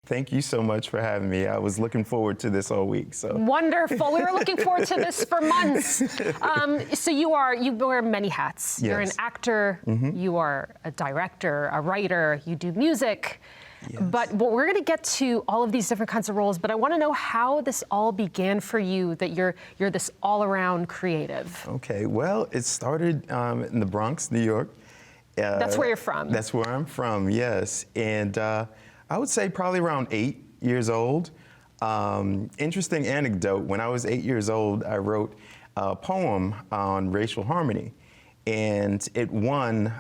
Thank you so much for having me. I was looking forward to this all week. So wonderful. We were looking forward to this for months. So you wear many hats. Yes. You're an actor. You are a director, a writer. You do music. Yes. But we're going to get to all of these different kinds of roles. But I want to know how this all began for you. That you're this all-around creative. Okay. Well, it started in the Bronx, New York. That's where you're from. That's where I'm from. Yes. And I would say probably around 8 years old. Interesting anecdote, when I was 8 years old, I wrote a poem on racial harmony, and it won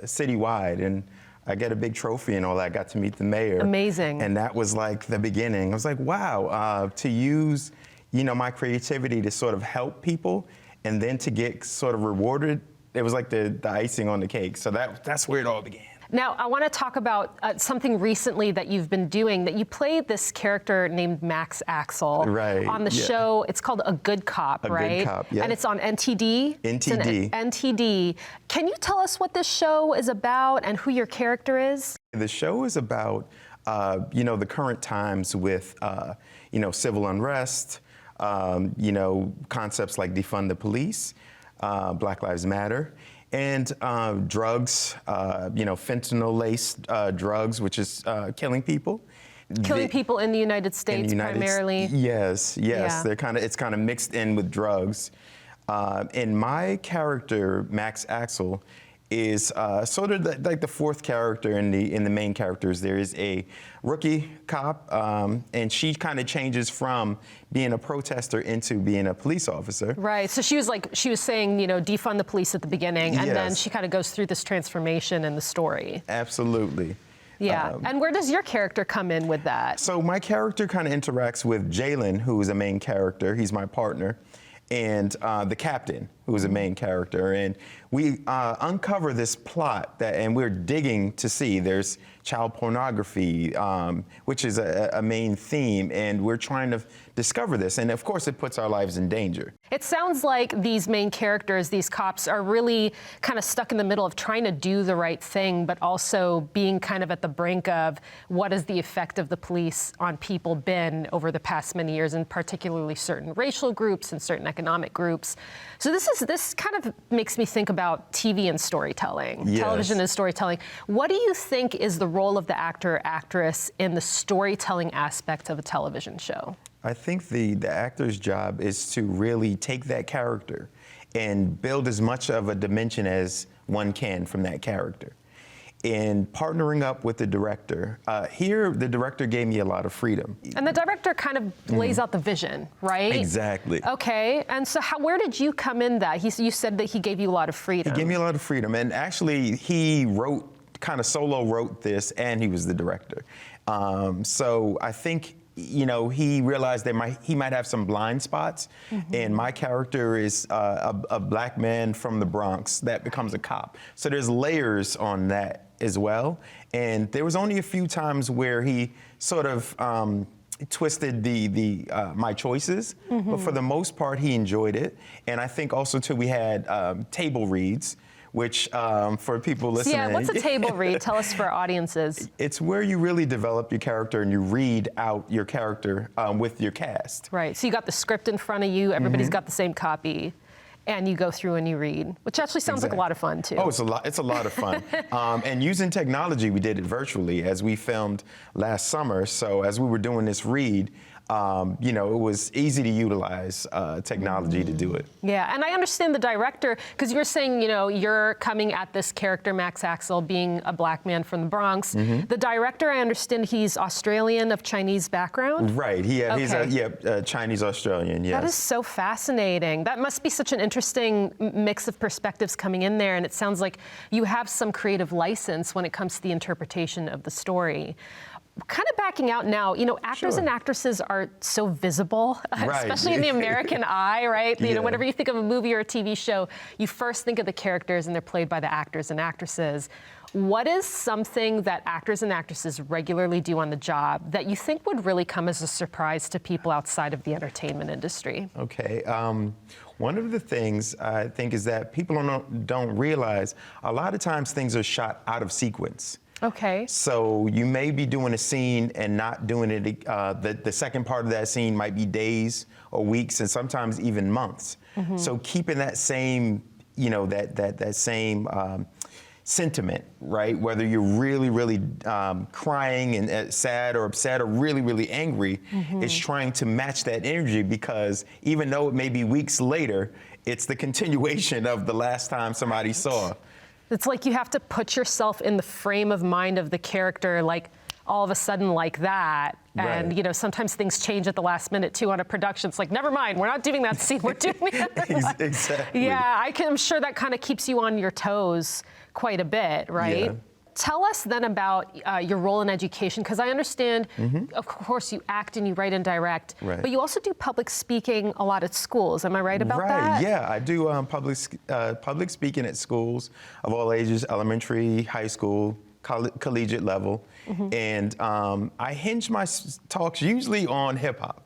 citywide, and I got a big trophy and all that. I got to meet the mayor. Amazing. And that was like the beginning. I was like, wow, to use, my creativity to sort of help people and then to get sort of rewarded, it was like the icing on the cake. So that's where it all began. Now, I want to talk about something recently that you've been doing, that you played this character named Max Axel on the show. It's called A Good Cop, right? A Good Cop, yeah. And it's on NTD. NTD. NTD. Can you tell us what this show is about and who your character is? The show is about, the current times with, civil unrest, concepts like defund the police, Black Lives Matter, and drugs, fentanyl-laced drugs, which is killing people. Killing people in the United States primarily. Yes. Yeah. It's kind of mixed in with drugs. And my character, Max Axel, is sort of like the fourth character in the main characters. There is a rookie cop, and she kind of changes from being a protester into being a police officer. Right. So she was saying, defund the police at the beginning, and then Yes. she kind of goes through this transformation in the story. Absolutely. Yeah. And where does your character come in with that? So my character kind of interacts with Jalen, who is a main character. He's my partner. And the captain, who is a main character. And we uncover this plot and we're digging to see there's child pornography, which is a main theme, and we're trying to discover this. And of course, it puts our lives in danger. It sounds like these main characters, these cops, are really kind of stuck in the middle of trying to do the right thing, but also being kind of at the brink of what has the effect of the police on people been over the past many years, and particularly certain racial groups and certain economic groups. So this kind of makes me think about TV and storytelling, Yes. television and storytelling. What do you think is the role of the actor or actress in the storytelling aspect of a television show? I think the actor's job is to really take that character and build as much of a dimension as one can from that character. And partnering up with the director. Here, the director gave me a lot of freedom. And the director kind of lays out the vision, right? Exactly. Okay, and so where did you come in that? You said that he gave you a lot of freedom. He gave me a lot of freedom, and actually he kind of solo wrote this, and he was the director. So I think, he realized that he might have some blind spots, and my character is a black man from the Bronx that becomes a cop. So there's layers on that as well, and there was only a few times where he sort of twisted my choices, but for the most part, he enjoyed it. And I think also too, we had table reads, which for people listening. Yeah, what's a table read? Tell us for our audiences. It's where you really develop your character and you read out your character with your cast. Right, so you got the script in front of you, everybody's got the same copy, and you go through and you read, which actually sounds like a lot of fun too. Oh, it's a lot of fun. And using technology, we did it virtually as we filmed last summer. So as we were doing this read, it was easy to utilize technology to do it. Yeah, and I understand the director, because you're saying, you're coming at this character, Max Axel, being a black man from the Bronx. The director, I understand he's Australian of Chinese background? Right, he's a Chinese Australian, yes. That is so fascinating. That must be such an interesting mix of perspectives coming in there, and it sounds like you have some creative license when it comes to the interpretation of the story. Kind of backing out now, actors and actresses are so visible, especially in the American eye, right? Whenever you think of a movie or a TV show, you first think of the characters and they're played by the actors and actresses. What is something that actors and actresses regularly do on the job that you think would really come as a surprise to people outside of the entertainment industry? Okay. One of the things I think is that people don't realize a lot of times things are shot out of sequence. Okay. So you may be doing a scene and not doing it. The second part of that scene might be days or weeks, and sometimes even months. So keeping that same, that same sentiment, right? Whether you're really, really crying and sad or upset or really, really angry, it's trying to match that energy, because even though it may be weeks later, it's the continuation of the last time somebody saw. It's like you have to put yourself in the frame of mind of the character, like all of a sudden like that. And, Right. Sometimes things change at the last minute too on a production. It's like, never mind, we're not doing that scene, we're doing it. Exactly. Yeah, I'm sure that kind of keeps you on your toes quite a bit, right? Yeah. Tell us then about your role in education, because I understand, of course, you act and you write and direct, Right. but you also do public speaking a lot at schools. Am I right about Right, that? yeah, I do public speaking at schools of all ages, elementary, high school, collegiate level. And I hinge my talks usually on hip hop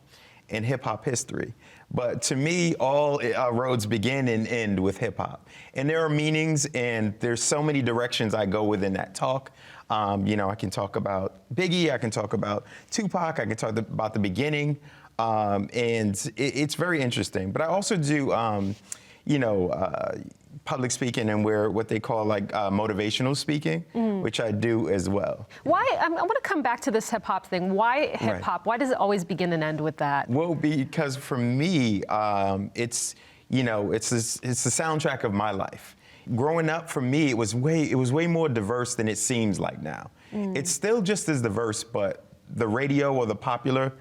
and hip hop history. But to me, all roads begin and end with hip hop. And there are meanings, and there's so many directions I go within that talk. I can talk about Biggie, I can talk about Tupac, I can talk about the beginning. And it's very interesting. But I also do, public speaking and what they call motivational speaking, which I do as well. Why? I want to come back to this hip hop thing. Why hip hop? Why does it always begin and end with that? Well, because for me, it's the soundtrack of my life. Growing up, for me, it was way more diverse than it seems like now. It's still just as diverse, but the radio or the popular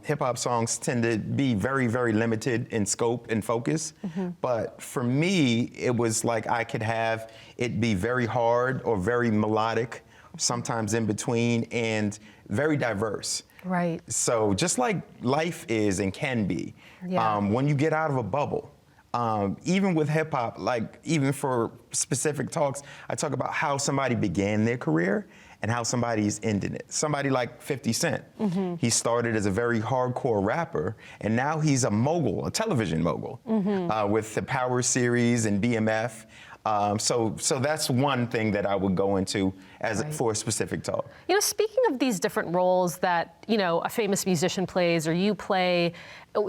hip hop songs tend to be very, very limited in scope and focus. But for me, it was like I could have it be very hard or very melodic, sometimes in between, and very diverse. Right. So just like life is and can be, when you get out of a bubble, even with hip hop, even for specific talks, I talk about how somebody began their career and how somebody's ending it. Somebody like 50 Cent, he started as a very hardcore rapper, and now he's a mogul, a television mogul, with the Power series and BMF. So that's one thing that I would go into for a specific talk. Speaking of these different roles that, a famous musician plays or you play,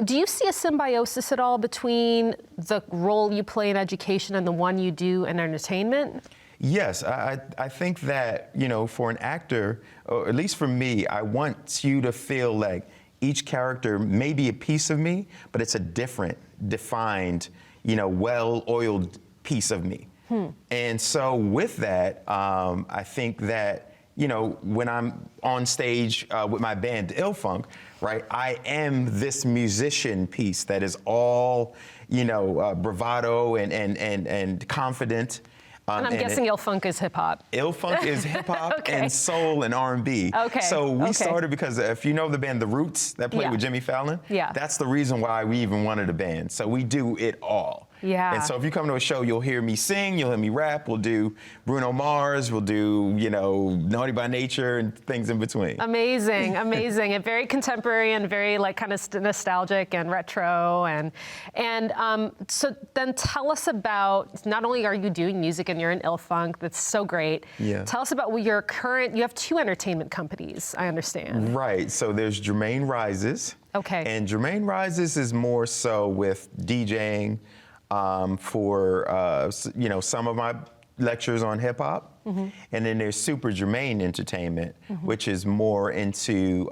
do you see a symbiosis at all between the role you play in education and the one you do in entertainment? Yes, I think that, for an actor, or at least for me, I want you to feel like each character may be a piece of me, but it's a different, defined, well-oiled piece of me. And so with that, I think that, when I'm on stage with my band, Ill Funk, right, I am this musician piece that is all, bravado and confident. And I'm guessing Ill Funk is hip hop. Ill Funk is hip hop Okay. and soul and R&B. Okay. So we started because if you know the band The Roots that played with Jimmy Fallon, that's the reason why we even wanted a band. So we do it all. Yeah. And so if you come to a show, you'll hear me sing, you'll hear me rap, we'll do Bruno Mars, we'll do, Naughty by Nature and things in between. Amazing, amazing. And very contemporary and very kind of nostalgic and retro. And so then tell us about, not only are you doing music and you're in Ill Funk, that's so great. Yeah. Tell us about you have 2 entertainment companies, I understand. Right, so there's Jermaine Rises. Okay. And Jermaine Rises is more so with DJing, for some of my lectures on hip hop, and then there's Super Jermaine Entertainment, which is more into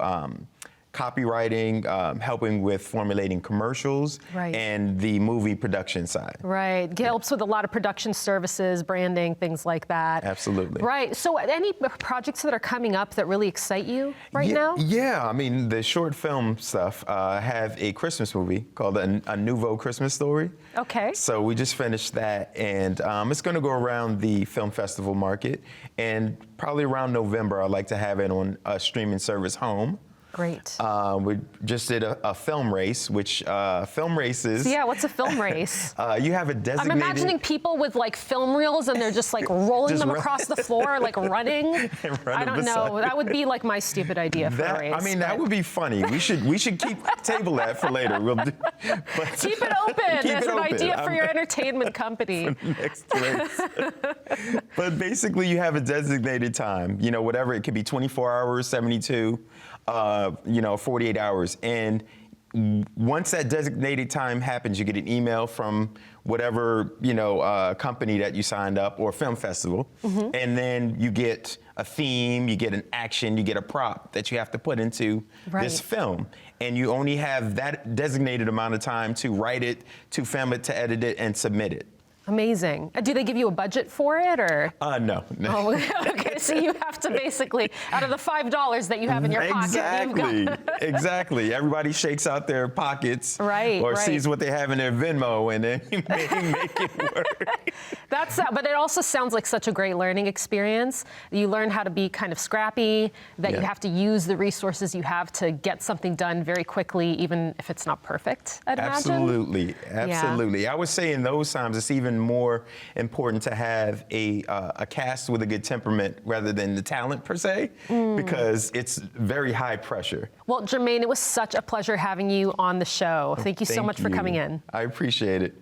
copywriting, helping with formulating commercials, and the movie production side. Right, it helps with a lot of production services, branding, things like that. Absolutely. Right, so any projects that are coming up that really excite you now? Yeah, I mean, the short film stuff, I have a Christmas movie called A Nouveau Christmas Story. Okay. So we just finished that, and it's going to go around the film festival market, and probably around November, I'd like to have it on a streaming service home. Great. We just did a film race, which film races. Yeah, what's a film race? You have a I'm designated. imagining people with like film reels and they're just like rolling Just them run- across the floor, like running. I don't know. beside- That would be like my stupid idea for a race. I mean, that but- would be funny. We should table that for later. We'll do, but Keep it open Keep as it an open. idea for your entertainment company. next race. But basically, you have a designated time. You know, whatever it could be, 24 hours, 72, 48 hours, and once that designated time happens, you get an email from whatever company that you signed up or film festival, and then you get a theme, you get an action, you get a prop that you have to put into this film, and you only have that designated amount of time to write it, to film it, to edit it, and submit it. Amazing. Do they give you a budget for it, or? No. Oh, okay. So you have to basically, out of the $5 that you have in your pocket, you've got. Exactly. Everybody shakes out their pockets, or sees what they have in their Venmo, and then make it work. But it also sounds like such a great learning experience. You learn how to be kind of scrappy, that you have to use the resources you have to get something done very quickly, even if it's not perfect, I'd imagine. Absolutely. I would say in those times, it's even more important to have a cast with a good temperament rather than the talent per se, because it's very high pressure. Well, Jermaine, it was such a pleasure having you on the show. Thank you so much for coming in. I appreciate it.